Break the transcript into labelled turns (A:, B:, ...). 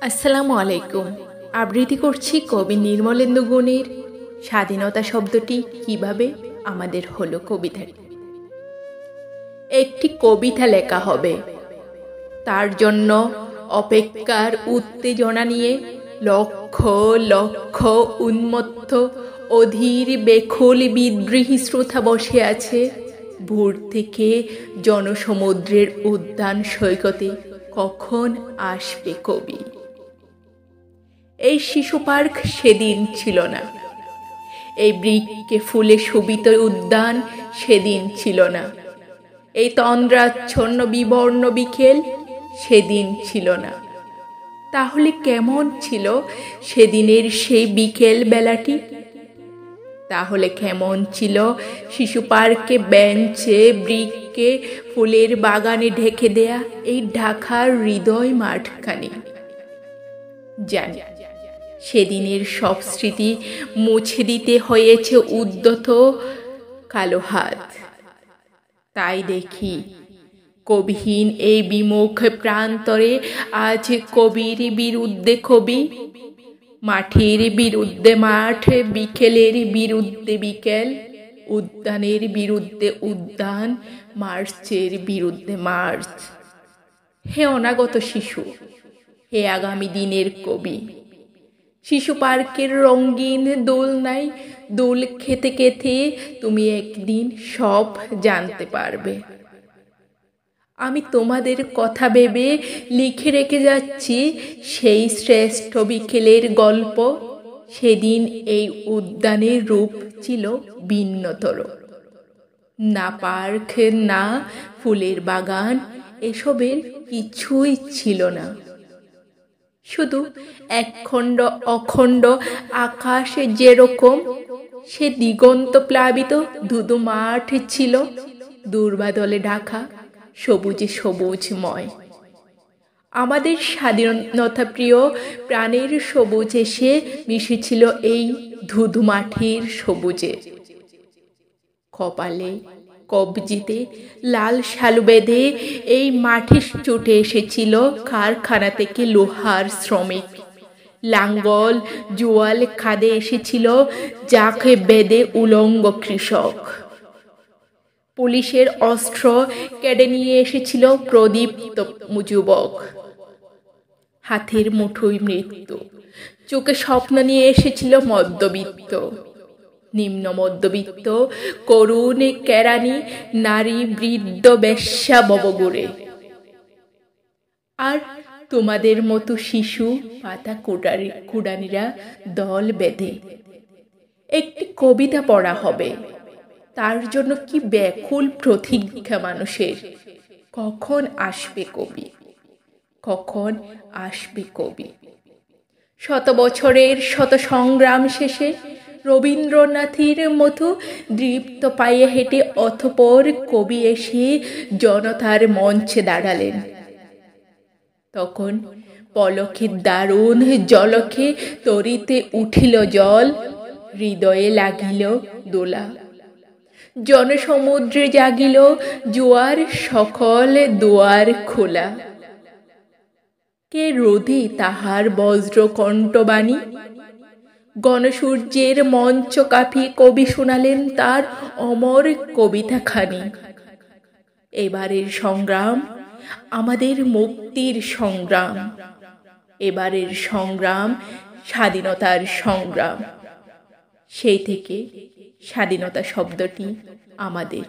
A: আসসালামু আলাইকুম। আবৃত্তি করছি কবি নির্মলেন্দু গুণের স্বাধীনতা শব্দটি কিভাবে আমাদের হলো কবিতাটি। একটি কবিতা লেখা হবে, তার জন্য অপেক্ষার উত্তেজনা নিয়ে লক্ষ লক্ষ উন্মত্ত অধীর বেখল বিদ্রোহী শ্রোতা বসে আছে। ভোর থেকে জনসমুদ্রের উদ্যান সৈকতে কখন আসবে কবি। এই শিশু পার্ক সেদিন ছিল না, এই বৃক্ষে ফুলে শোভিত উদ্যান সেদিন ছিল না, এই তন্দ্রাচ্ছন্ন বিবর্ণ বিকেল সেদিন ছিল না। তাহলে কেমন ছিল সেদিনের সেই বিকেল বেলাটি? তাহলে কেমন ছিল শিশু পার্কে বেঞ্চে বৃক্ষে ফুলের বাগানে ঢেকে দেয়া এই ঢাকার হৃদয় মাঠখানি? জানি সেদিনের সব স্মৃতি মুছে দিতে হয়েছে উদ্যত কালো হাত। তাই দেখি কবিহীন এই বিমুখ প্রান্তরে আজ কবির বিরুদ্ধে কবি, মাঠের বিরুদ্ধে মাঠ, বিকেলের বিরুদ্ধে বিকেল, উদ্যানের বিরুদ্ধে উদ্যান, মার্চের বিরুদ্ধে মার্চ। হে অনাগত শিশু, হে আগামী দিনের কবি, শিশু পার্কের রঙিন দোলনায় দোল খেতে খেতে তুমি একদিন সব জানতে পারবে। আমি তোমাদের কথা ভেবে লিখে রেখে যাচ্ছি সেই শ্রেষ্ঠ বিকেলের গল্প। সেদিন এই উদ্যানের রূপ ছিল ভিন্নতর। না পার্ক, না ফুলের বাগান, এসবের কিছুই ছিল না। শুধু একখণ্ড অখণ্ড আকাশ যেরকম, সে দিগন্ত প্লাবিত ধুধু মাঠ ছিল, দুর্বাদলে ঢাকা, সবুজে সবুজময়। আমাদের স্বাধীনতা প্রিয় প্রাণের সবুজ এসে মিশেছিল এই ধুধু মাঠের সবুজে। কপালে কবজিতে লাল শালু বেঁধে এই মাঠে ছুটে এসেছিল কারখানা থেকে লোহার শ্রমিক। লাঙ্গল জোয়াল খাদে এসেছিল যাকে বেঁধে উলঙ্গ কৃষক। পুলিশের অস্ত্র কেড়ে নিয়ে এসেছিল প্রদীপ্ত যুবক। হাতের মুঠোয় মৃত্যু, চোখে স্বপ্ন নিয়ে এসেছিল মধ্যবিত্ত, নিম্ন মধ্যবিত্ত, করুণ কেরানি, নারী, বৃদ্ধ, বেশ্যা, ববগুড়ে। আর তোমাদের মতো শিশু পাতা কুড়ানিরা দল বেঁধে একটি কবিতা পড়া হবে। তার জন্য কি ব্যাকুল প্রতীক্ষা মানুষের। কখন আসবে কবি, কখন আসবে কবি? শত বছরের শত সংগ্রাম শেষে রবীন্দ্রনাথের মতো দৃপ্ত পায়ে হেঁটে অতঃপর কবি এসে জনতার মঞ্চে দাঁড়ালেন। তখন পলকে দারুণ জলকে তরিতে উঠিল জল, হৃদয়ে লাগিল দোলা, জনসমুদ্রে জাগিল জোয়ার, সকল দুয়ার খোলা। কে রোধে তাহার বজ্র কণ্ঠবাণী? গণসূর্যের মঞ্চ কাঁপিয়ে কবি শোনালেন তার অমর কবিতাখানি। এবারের সংগ্রাম আমাদের মুক্তির সংগ্রাম, এবারের সংগ্রাম স্বাধীনতার সংগ্রাম। সেই থেকে স্বাধীনতা শব্দটি আমাদের।